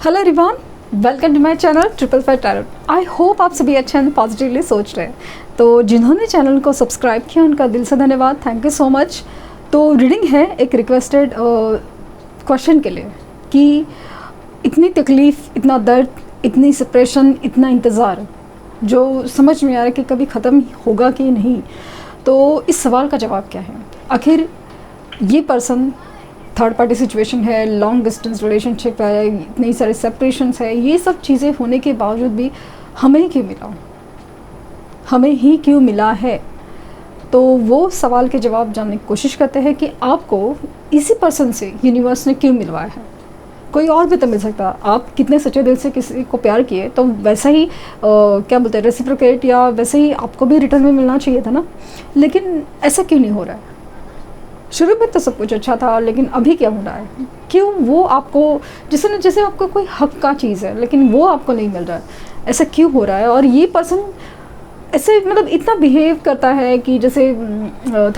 Hello everyone, welcome to my channel triple five tarot. I hope आप सभी अच्छे and positively सोच रहे हैं। तो जिन्होंने चैनल को सब्सक्राइब किया उनका दिल से धन्यवाद, थैंक यू सो मच। तो रीडिंग है एक रिक्वेस्टेड क्वेश्चन के लिए कि इतनी तकलीफ़, इतना दर्द, इतनी सेपरेशन, इतना इंतज़ार जो समझ में आ रहा है कि कभी ख़त्म होगा कि नहीं। तो इस सवाल का जवाब क्या है? आखिर ये पर्सन थर्ड पार्टी सिचुएशन है, लॉन्ग डिस्टेंस रिलेशनशिप है, इतनी सारे सेपरेशंस है, ये सब चीज़ें होने के बावजूद भी हमें ही क्यों मिला, हमें ही क्यों मिला है? तो वो सवाल के जवाब जानने की कोशिश करते हैं कि आपको इसी पर्सन से यूनिवर्स ने क्यों मिलवाया है। कोई और भी तो मिल सकता। आप कितने सच्चे दिल से किसी को प्यार किए तो वैसा ही क्या बोलते हैं, रेसिप्रोकेट या वैसे ही आपको भी रिटर्न में मिलना चाहिए था ना। लेकिन ऐसा क्यों नहीं हो रहा है? शुरू में तो सब कुछ अच्छा था, लेकिन अभी क्या हो रहा है? क्यों वो आपको जैसे आपको कोई हक का चीज़ है लेकिन वो आपको नहीं मिल रहा है, ऐसा क्यों हो रहा है? और ये पर्सन ऐसे मतलब इतना बिहेव करता है कि जैसे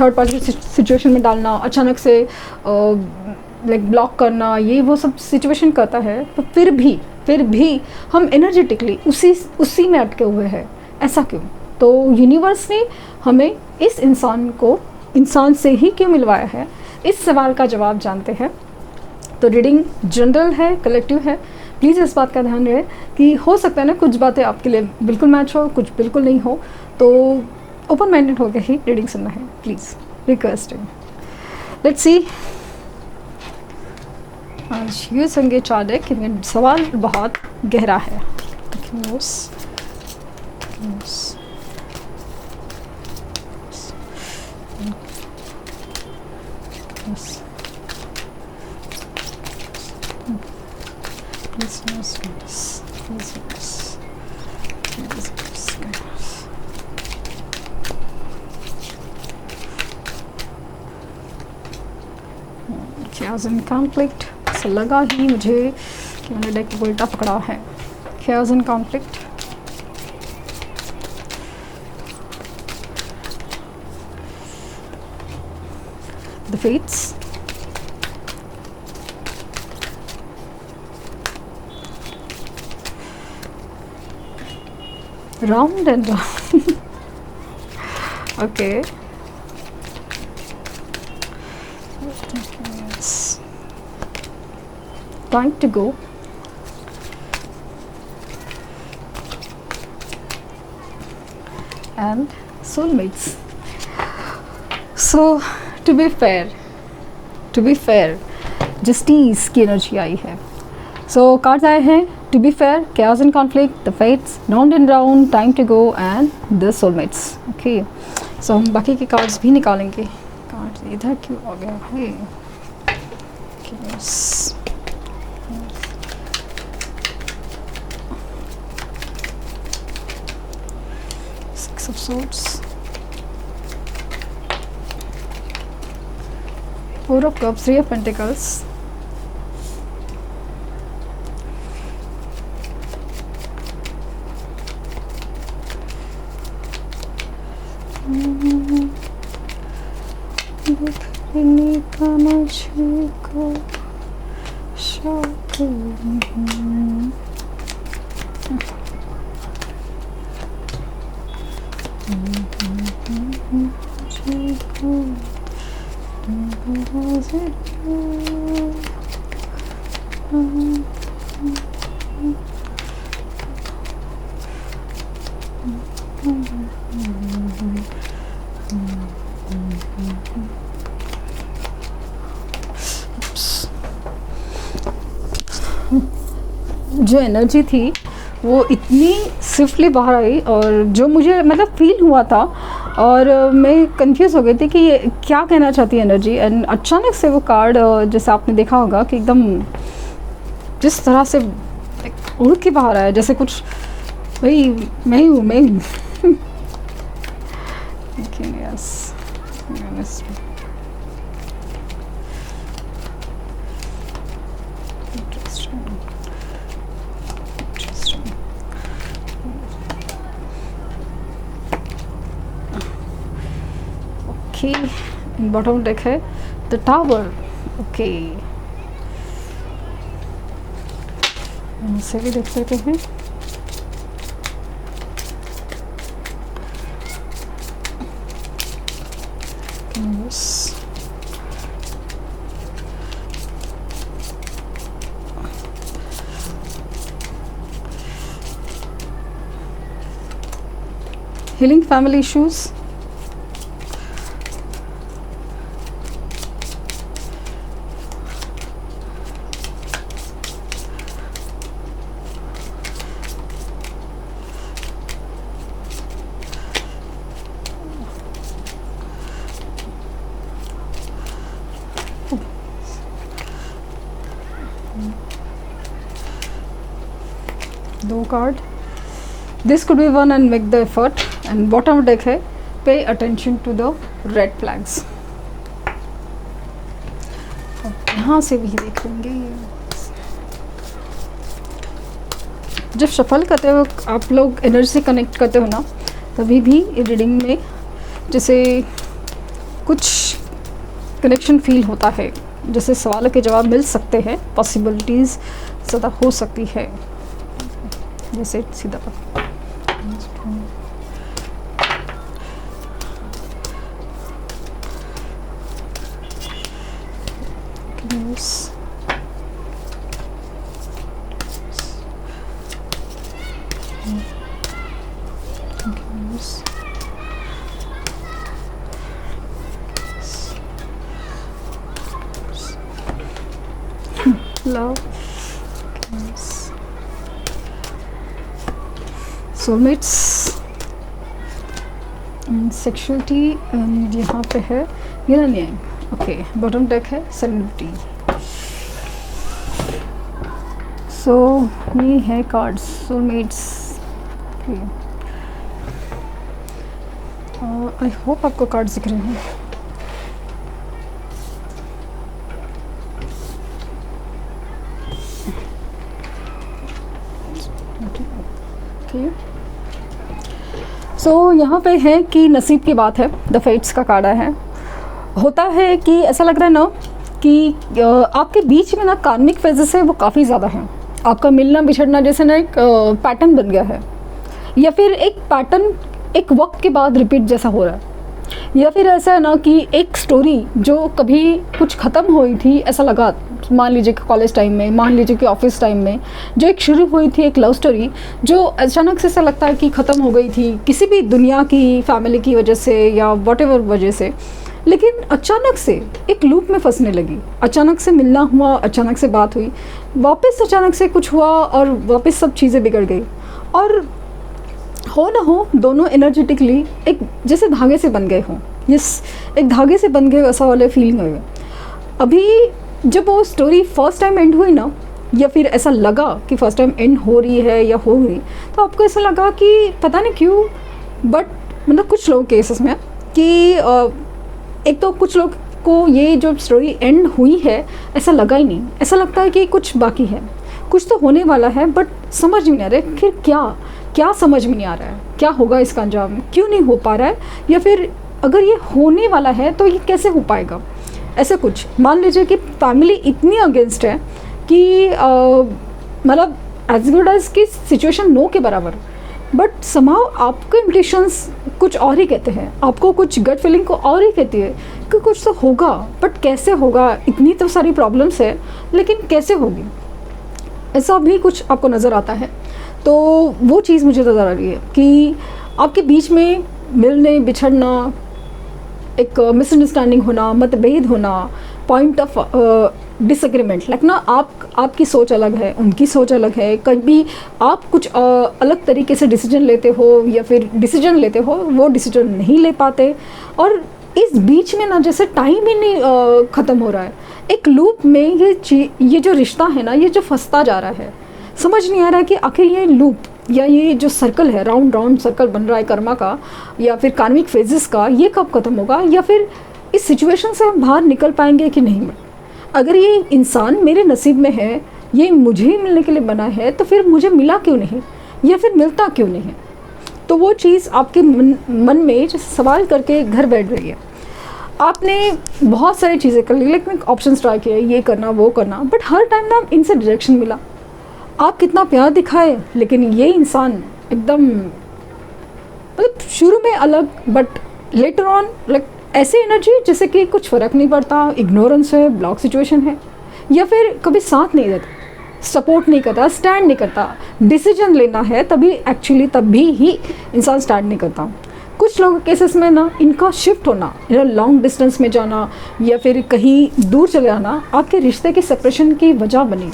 थर्ड पार्टी सिचुएशन में डालना, अचानक से लाइक ब्लॉक करना, ये वो सब सिचुएशन करता है। तो फिर भी हम एनर्जेटिकली उसी में अटके हुए हैं। ऐसा क्यों? तो यूनिवर्स ने हमें इस इंसान से ही क्यों मिलवाया है, इस सवाल का जवाब जानते हैं। तो रीडिंग जनरल है, कलेक्टिव है। प्लीज़ इस बात का ध्यान रहे कि हो सकता है ना कुछ बातें आपके लिए बिल्कुल मैच हो, कुछ बिल्कुल नहीं हो। तो ओपन माइंडेड होकर ही रीडिंग सुनना है, प्लीज़, रिक्वेस्टिंग। Let's see. आज ये संगे चाल है कि सवाल बहुत गहरा है। Chaos and conflict, ऐसा लगा ही मुझे कि मैंने डेक को उल्टा पकड़ा है। Chaos and conflict, the fates, round and round. Okay. Yes. Time to go. And soulmates. So to be fair, justice की एनर्जी आई है। सो कार्ड्स आए हैं to be fair, chaos and conflict, the fates, round and round, time to go and the soulmates. Okay, so हम बाकी के cards भी निकालेंगे। कार्ड्स इधर क्यों आ गया है? Six of Swords, Four of Cups, Three of Pentacles, जो एनर्जी थी वो इतनी स्विफ्टली बाहर आई और जो मुझे मतलब फील हुआ था और मैं कंफ्यूज हो गई थी कि ये क्या कहना चाहती है एनर्जी। एंड अचानक से वो कार्ड, जैसे आपने देखा होगा कि एकदम जिस तरह से उड़ के बाहर आया, जैसे कुछ भाई मैं हूँ। यस, बॉटम डेक है द टावर। ओके, इसे भी देख लेते हैं। Healing family issues, दो card. This could be one and make the effort. And bottom deck है pay attention to the red flags. यहाँ से भी देख लेंगे। जब शफल करते हो आप लोग एनर्जी से कनेक्ट करते हो ना, तभी भी रीडिंग में जैसे कुछ कनेक्शन फील होता है, जैसे सवालों के जवाब मिल सकते हैं, पॉसिबिलिटीज़ ज़्यादा हो सकती है। जैसे सीधा love, soulmates, sexuality, and यहाँ पे है yin। ओके, बॉटम डेक है सेरेनिटी। सो ये है कार्ड्स सोलमेट्स। आई होप आपको कार्ड्स दिख रहे हैं। सो यहाँ पे है कि नसीब की बात है, द फेट्स का कार्ड है। होता है कि ऐसा लग रहा है ना कि आपके बीच में ना कार्मिक फेजेस है वो काफ़ी ज़्यादा हैं। आपका मिलना बिछड़ना जैसे ना एक पैटर्न बन गया है, या फिर एक पैटर्न एक वक्त के बाद रिपीट जैसा हो रहा है, या फिर ऐसा है ना कि एक स्टोरी जो कभी कुछ ख़त्म हुई थी ऐसा लगा, मान लीजिए कि कॉलेज टाइम में, मान लीजिए कि ऑफिस टाइम में, जो एक शुरू हुई थी एक लव स्टोरी जो अचानक से ऐसा लगता है कि ख़त्म हो गई थी किसी भी दुनिया की फैमिली की वजह से या व्हाटएवर वजह से, लेकिन अचानक से एक लूप में फंसने लगी। अचानक से मिलना हुआ, अचानक से बात हुई, वापस अचानक से कुछ हुआ और वापस सब चीज़ें बिगड़ गई। और हो ना हो दोनों एनर्जेटिकली एक जैसे धागे से बन गए हों, यस, एक धागे से बन गए वैसा वाले फीलिंग हुई। अभी जब वो स्टोरी फर्स्ट टाइम एंड हुई ना, या फिर ऐसा लगा कि फर्स्ट टाइम एंड हो रही है या हो गई, तो आपको ऐसा लगा कि पता नहीं क्यों, बट मतलब कुछ लोग केसेस में कि एक तो कुछ लोग को ये जो स्टोरी एंड हुई है ऐसा लगा ही नहीं, ऐसा लगता है कि कुछ बाकी है, कुछ तो होने वाला है, बट समझ नहीं आ रहा है फिर क्या समझ में नहीं आ रहा है, क्या होगा इसका अंजाम, क्यों नहीं हो पा रहा है, या फिर अगर ये होने वाला है तो ये कैसे हो पाएगा। ऐसे कुछ मान लीजिए कि फैमिली इतनी अगेंस्ट है कि मतलब एज गुड एज की सिचुएशन नो के बराबर, बट समाउ आपके इम्प्रेशंस कुछ और ही कहते हैं, आपको कुछ गट फीलिंग को और ही कहती है कि कुछ तो होगा, बट कैसे होगा, इतनी तो सारी प्रॉब्लम्स है लेकिन कैसे होगी, ऐसा भी कुछ आपको नज़र आता है। तो वो चीज़ मुझे नज़र आ रही है कि आपके बीच में मिलने बिछड़ना, एक मिसअंडरस्टैंडिंग होना, मतभेद होना, पॉइंट ऑफ डिसएग्रीमेंट, लाइक ना आपकी सोच अलग है, उनकी सोच अलग है, कभी आप कुछ अलग तरीके से डिसीजन लेते हो या फिर डिसीजन लेते हो वो डिसीजन नहीं ले पाते, और इस बीच में ना जैसे टाइम ही नहीं ख़त्म हो रहा है, एक लूप में ये जो रिश्ता है ना, ये जो फंसता जा रहा है, समझ नहीं आ रहा है कि आखिर ये लूप या ये जो सर्कल है, राउंड सर्कल बन रहा है कर्मा का या फिर कार्मिक फेजेस का, ये कब ख़त्म होगा, या फिर इस सिचुएशन से हम बाहर निकल पाएंगे कि नहीं। अगर ये इंसान मेरे नसीब में है, ये मुझे ही मिलने के लिए बना है, तो फिर मुझे मिला क्यों नहीं, या फिर मिलता क्यों नहीं। तो वो चीज़ आपके मन में सवाल करके घर बैठ रही है। आपने बहुत सारी चीज़ें कर ली, लेकिन ऑप्शन ट्राई किए, ये करना वो करना, बट हर टाइम ना इनसे डायरेक्शन मिला। आप कितना प्यार दिखाए, लेकिन ये इंसान एकदम मतलब शुरू में अलग, बट लेटर ऑन लाइक ऐसी एनर्जी जैसे कि कुछ फ़र्क नहीं पड़ता, इग्नोरेंस है, ब्लॉक सिचुएशन है, या फिर कभी साथ नहीं देता, सपोर्ट नहीं करता, स्टैंड नहीं करता। डिसीजन लेना है तभी एक्चुअली तभी ही इंसान स्टैंड नहीं करता। कुछ लोगों के केसेस में ना इनका शिफ्ट होना, लॉन्ग डिस्टेंस में जाना या फिर कहीं दूर चले जाना आपके रिश्ते की सेपरेशन की वजह बनी।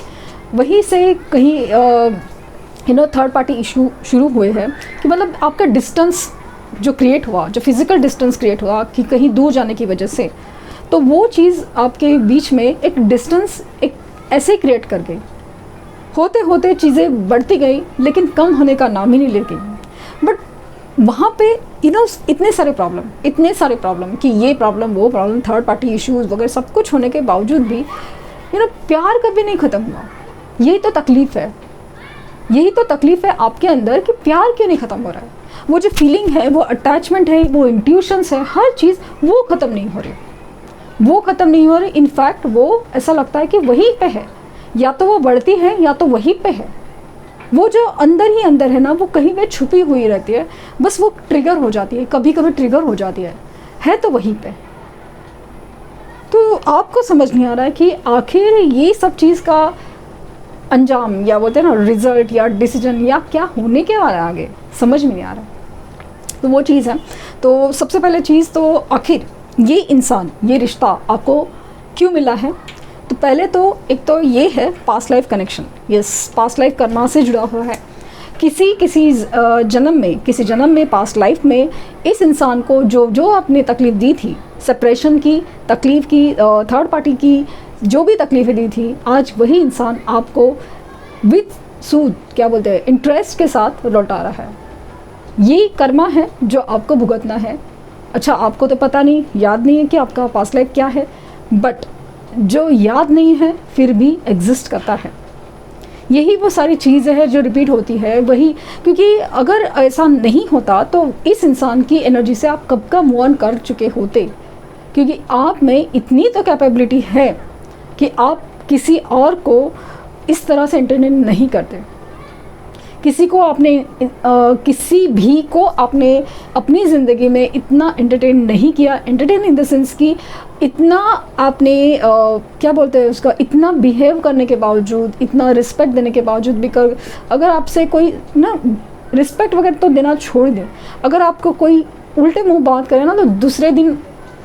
वहीं से कहीं थर्ड पार्टी इशू शुरू हुए हैं कि मतलब आपका डिस्टेंस जो क्रिएट हुआ, जो फिज़िकल डिस्टेंस क्रिएट हुआ कि कहीं दूर जाने की वजह से, तो वो चीज़ आपके बीच में एक डिस्टेंस एक ऐसे ही क्रिएट कर गई। होते होते चीज़ें बढ़ती गई लेकिन कम होने का नाम ही नहीं ले गई। बट वहाँ पे इतने सारे प्रॉब्लम कि ये प्रॉब्लम वो प्रॉब्लम, थर्ड पार्टी इश्यूज़ वगैरह सब कुछ होने के बावजूद भी प्यार कभी नहीं ख़त्म हुआ। यही तो तकलीफ़ है आपके अंदर कि प्यार क्यों नहीं ख़त्म हो रहा है। वो जो फीलिंग है, वो अटैचमेंट है, वो इंट्यूशंस है, हर चीज़ वो ख़त्म नहीं हो रही। इनफैक्ट वो ऐसा लगता है कि वहीं पे है, या तो वो बढ़ती है या तो वहीं पे है। वो जो अंदर ही अंदर है ना, वो कहीं पे छुपी हुई रहती है, बस वो ट्रिगर हो जाती है, कभी कभी ट्रिगर हो जाती है तो वहीं पे। तो आपको समझ नहीं आ रहा है कि आखिर ये सब चीज़ का अंजाम या बोलते हैं ना रिजल्ट या डिसीजन या क्या होने के वाला है आगे, समझ में नहीं आ रहा। तो वो चीज़ है। तो सबसे पहले चीज़ तो आखिर ये इंसान, ये रिश्ता आपको क्यों मिला है। तो पहले तो एक तो ये है past life connection. Yes, past life Karma से जुड़ा हुआ है। किसी जन्म में पास्ट लाइफ में इस इंसान को जो आपने तकलीफ़ दी थी, सेपरेशन की तकलीफ़ की, थर्ड पार्टी की जो भी तकलीफ़ें दी थी, आज वही इंसान आपको विद सूद क्या बोलते हैं इंटरेस्ट के साथ लौटा रहा है। ये कर्मा है जो आपको भुगतना है। अच्छा, आपको तो पता नहीं, याद नहीं है कि आपका पास्ट लाइफ क्या है, बट जो याद नहीं है फिर भी एग्जिस्ट करता है। यही वो सारी चीज़ें हैं जो रिपीट होती है वही, क्योंकि अगर ऐसा नहीं होता तो इस इंसान की एनर्जी से आप कब का मूव ऑन कर चुके होते। क्योंकि आप में इतनी तो कैपेबिलिटी है कि आप किसी और को इस तरह से एंटरटेन नहीं करते। किसी भी को आपने अपनी ज़िंदगी में इतना एंटरटेन नहीं किया। एंटरटेन इन द सेंस कि इतना आपने क्या बोलते हैं उसका, इतना बिहेव करने के बावजूद, इतना रिस्पेक्ट देने के बावजूद भी अगर आपसे कोई ना रिस्पेक्ट वगैरह तो देना छोड़ दें, अगर आपको कोई उल्टे मुंह बात करे ना तो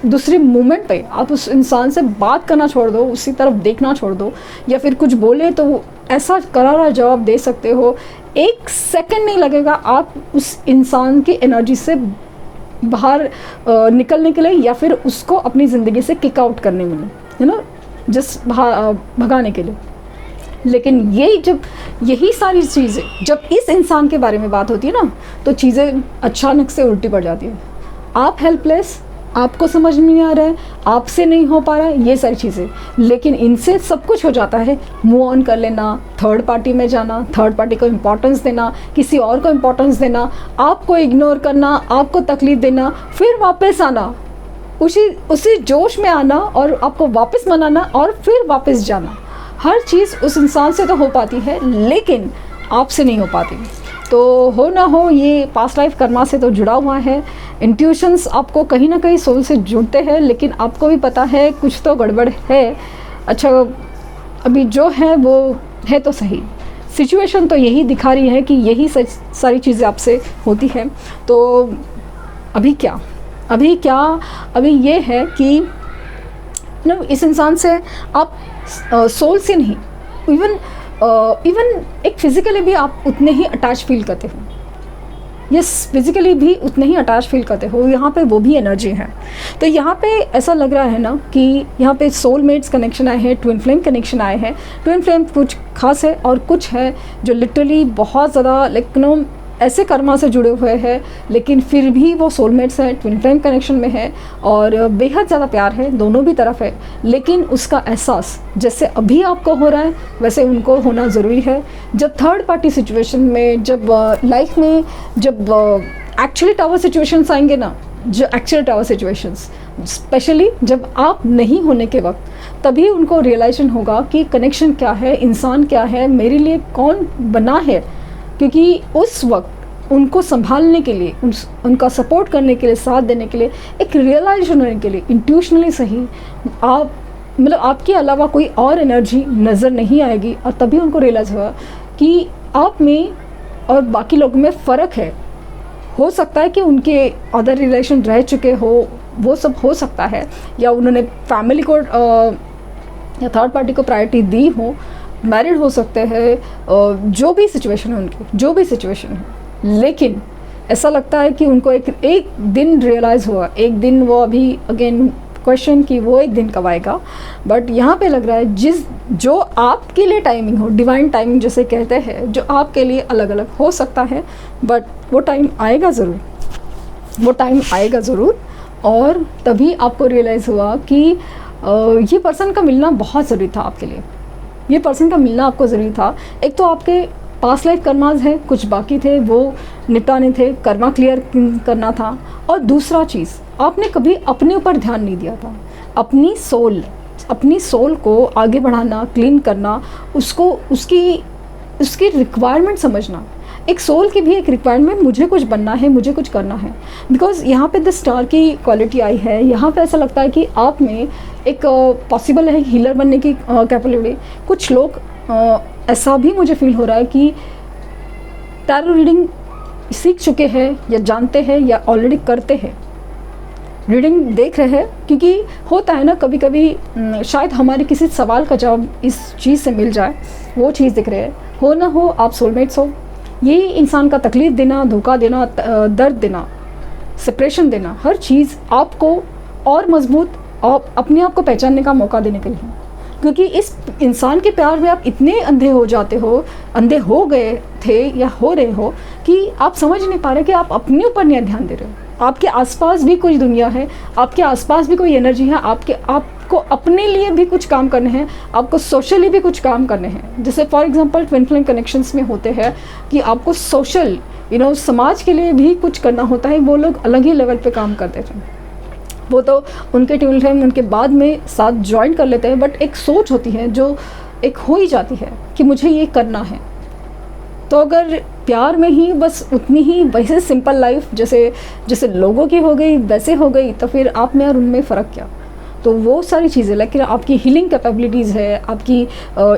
दूसरे मोमेंट पे आप उस इंसान से बात करना छोड़ दो, उसी तरफ देखना छोड़ दो, या फिर कुछ बोले तो ऐसा करारा जवाब दे सकते हो, 1 सेकंड नहीं लगेगा आप उस इंसान की एनर्जी से बाहर निकलने के लिए या फिर उसको अपनी ज़िंदगी से किक आउट करने में, जस्ट भगाने के लिए। लेकिन यही सारी चीज़ें जब इस इंसान के बारे में बात होती है ना, तो चीज़ें अचानक से उल्टी पड़ जाती है। आप हेल्पलेस, आपको समझ में नहीं आ रहा है, आपसे नहीं हो पा रहा है, ये सारी चीज़ें। लेकिन इनसे सब कुछ हो जाता है। मूव ऑन कर लेना, थर्ड पार्टी में जाना, थर्ड पार्टी को इम्पोर्टेंस देना, किसी और को इम्पोर्टेंस देना, आपको इग्नोर करना, आपको तकलीफ़ देना, फिर वापस आना, उसी जोश में आना और आपको वापस मनाना और फिर वापस जाना। हर चीज़ उस इंसान से तो हो पाती है लेकिन आपसे नहीं हो पाती। तो हो ना हो ये पास्ट लाइफ कर्मा से तो जुड़ा हुआ है। इंट्यूशंस आपको कहीं ना कहीं सोल से जुड़ते हैं, लेकिन आपको भी पता है कुछ तो गड़बड़ है। अच्छा, अभी जो है वो है तो सही, सिचुएशन तो यही दिखा रही है कि यही सारी चीज़ें आपसे होती हैं। तो अभी ये है कि इस इंसान से आप सोल से नहीं, इवन एक फिज़िकली भी आप उतने ही अटैच फील करते हो। यस, फिज़िकली भी उतने ही अटैच फील करते हो। यहाँ पे वो भी एनर्जी है। तो यहाँ पे ऐसा लग रहा है ना कि यहाँ पे सोलमेट्स कनेक्शन आए हैं, ट्विन फ्लेम कनेक्शन आए हैं। ट्विन फ्लेम कुछ खास है और कुछ है जो लिटरली बहुत ज़्यादा ऐसे कर्मा से जुड़े हुए हैं, लेकिन फिर भी वो सोलमेट्स हैं, ट्विन फ्लेम कनेक्शन में है और बेहद ज़्यादा प्यार है, दोनों भी तरफ है। लेकिन उसका एहसास जैसे अभी आपको हो रहा है वैसे उनको होना ज़रूरी है। जब थर्ड पार्टी सिचुएशन में, जब लाइफ में जब एक्चुअली टावर सिचुएशंस आएंगे ना, जो एक्चुअल टावर सिचुएशंस, स्पेशली जब आप नहीं होने के वक्त, तभी उनको रियलाइजेशन होगा कि कनेक्शन क्या है, इंसान क्या है, मेरे लिए कौन बना है। क्योंकि उस वक्त उनको संभालने के लिए, उनका सपोर्ट करने के लिए, साथ देने के लिए, एक रियलाइजेशन होने के लिए इंट्यूशनली सही आप मतलब आपके अलावा कोई और एनर्जी नज़र नहीं आएगी। और तभी उनको रियलाइज़ होगा कि आप में और बाकी लोगों में फ़र्क है। हो सकता है कि उनके अदर रिलेशन रह चुके हो, वो सब हो सकता है, या उन्होंने फैमिली को या थर्ड पार्टी को प्रायोरिटी दी हो, मैरिड हो सकते हैं, जो भी सिचुएशन है उनकी, जो भी सिचुएशन है। लेकिन ऐसा लगता है कि उनको एक दिन रियलाइज़ हुआ, एक दिन वो अभी अगेन क्वेश्चन कि वो एक दिन कब आएगा। बट यहाँ पे लग रहा है जो आपके लिए टाइमिंग हो, डिवाइन टाइमिंग जैसे कहते हैं, जो आपके लिए अलग अलग हो सकता है, बट वो टाइम आएगा ज़रूर, वो टाइम आएगा ज़रूर। और तभी आपको रियलाइज़ हुआ कि ये पर्सन का मिलना बहुत ज़रूरी था आपके लिए, ये पर्सन का मिलना आपको ज़रूरी था। एक तो आपके पास्ट लाइफ कर्माज है, कुछ बाकी थे वो निपटाने थे, कर्मा क्लियर करना था। और दूसरा चीज़, आपने कभी अपने ऊपर ध्यान नहीं दिया था। अपनी सोल को आगे बढ़ाना, क्लीन करना, उसको उसकी रिक्वायरमेंट समझना। एक सोल की भी एक रिक्वायरमेंट, मुझे कुछ बनना है, मुझे कुछ करना है। बिकॉज यहाँ पे द स्टार की क्वालिटी आई है। यहाँ पे ऐसा लगता है कि आप में एक पॉसिबल है हीलर बनने की कैपेबिलिटी। कुछ लोग ऐसा भी मुझे फील हो रहा है कि टैरो रीडिंग सीख चुके हैं, या जानते हैं, या ऑलरेडी करते हैं, रीडिंग देख रहे हैं। क्योंकि होता है ना कभी कभी शायद हमारे किसी सवाल का जवाब इस चीज़ से मिल जाए, वो चीज़ दिख रहे हैं। हो ना हो आप सोलमेट्स हो। ये इंसान का तकलीफ़ देना, धोखा देना, दर्द देना, सेपरेशन देना, हर चीज़ आपको और मजबूत और अपने आप को पहचानने का मौका देने के लिए। क्योंकि इस इंसान के प्यार में आप इतने अंधे हो जाते हो, अंधे हो गए थे या हो रहे हो, कि आप समझ नहीं पा रहे कि आप अपने ऊपर नहीं ध्यान दे रहे हो। आपके आसपास भी कोई दुनिया है, आपके आसपास भी कोई एनर्जी है, आपको अपने लिए भी कुछ काम करने हैं, आपको सोशली भी कुछ काम करने हैं। जैसे for example twin flame connections में होते हैं कि आपको सोशल समाज के लिए भी कुछ करना होता है। वो लोग अलग ही लेवल पे काम करते थे, वो तो उनके ट्विन फ्लेम उनके बाद में साथ ज्वाइन कर लेते हैं। बट एक सोच होती है जो एक हो ही जाती है कि मुझे ये करना है। तो अगर प्यार में ही बस उतनी ही वैसे सिंपल लाइफ जैसे लोगों की हो गई वैसे हो गई, तो फिर आप में और उनमें फ़र्क क्या। तो वो सारी चीज़ें, लेकिन आपकी हीलिंग कैपेबिलिटीज़ है, आपकी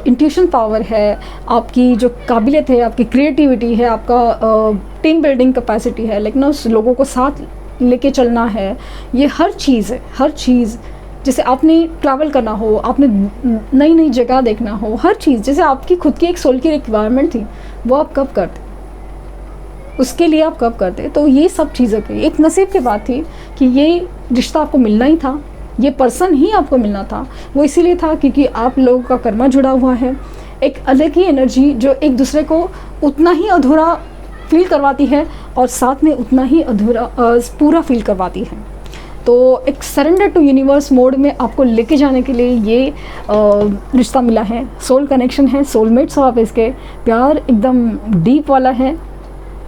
इंट्यूशन पावर है, आपकी जो काबिलियत है, आपकी क्रिएटिविटी है, आपका टीम बिल्डिंग कैपेसिटी है, लेकिन उस लोगों को साथ लेके चलना है, ये हर चीज़ है। हर चीज़, जैसे आपने ट्रैवल करना हो, आपने नई नई जगह देखना हो, हर चीज़ जैसे आपकी खुद की एक सोल की रिक्वायरमेंट थी, वो आप कब करते, उसके लिए आप कब करते। तो ये सब चीज़ों की एक नसीब की बात थी कि ये रिश्ता आपको मिलना ही था, ये पर्सन ही आपको मिलना था। वो इसीलिए था क्योंकि आप लोगों का कर्मा जुड़ा हुआ है, एक अलग ही एनर्जी जो एक दूसरे को उतना ही अधूरा फील करवाती है और साथ में उतना ही अधूरा पूरा फील करवाती है। तो एक सरेंडर टू यूनिवर्स मोड में आपको लेके जाने के लिए ये रिश्ता मिला है। सोल कनेक्शन है, सोलमेट्स हो आप इसके। प्यार एकदम डीप वाला है,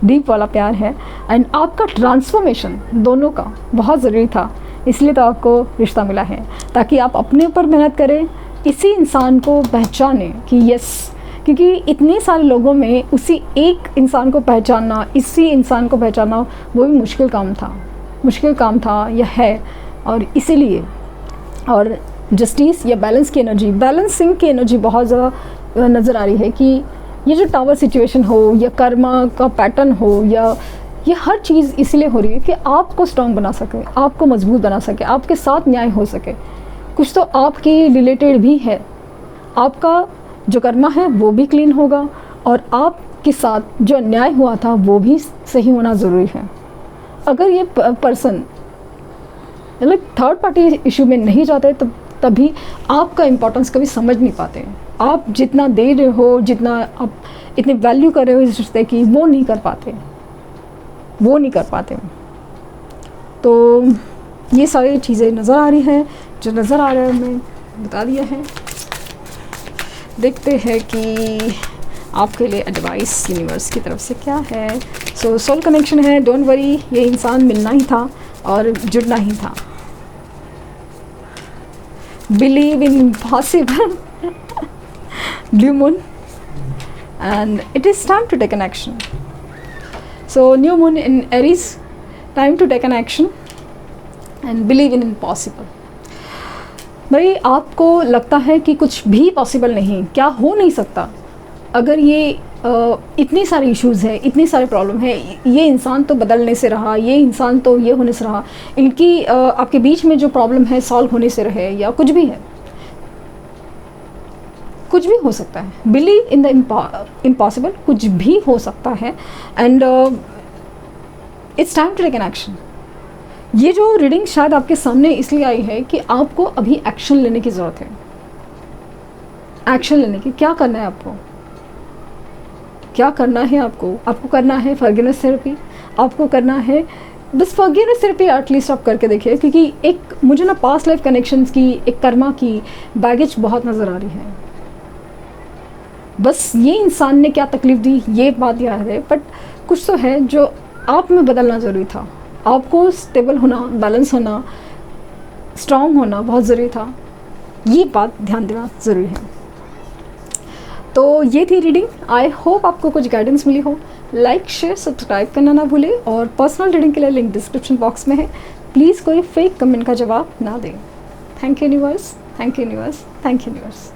डीप वाला प्यार है। एंड आपका ट्रांसफॉर्मेशन दोनों का बहुत ज़रूरी था, इसलिए तो आपको रिश्ता मिला है, ताकि आप अपने ऊपर मेहनत करें, इसी इंसान को पहचानें कि यस, क्योंकि इतने सारे लोगों में उसी एक इंसान को पहचानना, इसी इंसान को पहचानना वो भी मुश्किल काम था या है। और इसीलिए और जस्टिस या बैलेंस की एनर्जी, बैलेंसिंग की एनर्जी बहुत ज़्यादा नज़र आ रही है कि ये जो टावर सिचुएशन हो या कर्मा का पैटर्न हो, या ये हर चीज़ इसलिए हो रही है कि आपको स्ट्रॉन्ग बना सके, आपको मजबूत बना सके, आपके साथ न्याय हो सके। कुछ तो आपके रिलेटेड भी है, आपका जो कर्मा है वो भी क्लीन होगा, और आपके साथ जो अन्याय हुआ था वो भी सही होना ज़रूरी है। अगर ये पर्सन मतलब थर्ड पार्टी इशू में नहीं जाते तो तभी आपका इम्पोर्टेंस कभी समझ नहीं पाते। आप जितना दे रहे हो, जितना आप इतनी वैल्यू कर रहे हो इस रिश्ते की, वो नहीं कर पाते। तो ये सारी चीज़ें नज़र आ रही हैं, जो नज़र आ रहा है मैं बता दिया है। देखते हैं कि आपके लिए एडवाइस यूनिवर्स की तरफ से क्या है। सो सोल कनेक्शन है, डोंट वरी, ये इंसान मिलना ही था और जुड़ना ही था। believe in impossible, new moon, and it is time to take an action. So new moon in Aries, time to take an action and believe in impossible. भाई आपको लगता है कि कुछ भी पॉसिबल नहीं, क्या हो नहीं सकता, अगर ये इतनी सारी इश्यूज़ है, इतनी सारी प्रॉब्लम है, ये इंसान तो बदलने से रहा, ये इंसान तो ये होने से रहा, इनकी आपके बीच में जो प्रॉब्लम है सॉल्व होने से रहे, या कुछ भी है, कुछ भी हो सकता है. बिलीव इन द इम्पॉसिबल, कुछ भी हो सकता है. And it's time to take an action. ये जो रीडिंग शायद आपके सामने इसलिए आई है कि आपको अभी एक्शन लेने की ज़रूरत है. एक्शन लेने की, क्या करना है आपको, क्या करना है आपको करना है फॉरगिवनेस थेरेपी. आपको करना है बस फॉरगिवनेस थेरेपी, एटलीस्ट आप करके देखिए, क्योंकि एक मुझे ना पास्ट लाइफ कनेक्शंस की, एक कर्मा की बैगेज बहुत नज़र आ रही है. बस ये इंसान ने क्या तकलीफ़ दी, ये बात याद है, बट कुछ तो है जो आप में बदलना ज़रूरी था. आपको स्टेबल होना, बैलेंस होना, स्ट्रॉन्ग होना बहुत ज़रूरी था. ये बात ध्यान देना ज़रूरी है. तो ये थी रीडिंग. आई होप आपको कुछ गाइडेंस मिली हो. लाइक, शेयर, सब्सक्राइब करना ना भूलें, और पर्सनल रीडिंग के लिए लिंक डिस्क्रिप्शन बॉक्स में है. प्लीज़ कोई फेक कमेंट का जवाब ना दें. Thank you universe, thank you universe, thank you universe.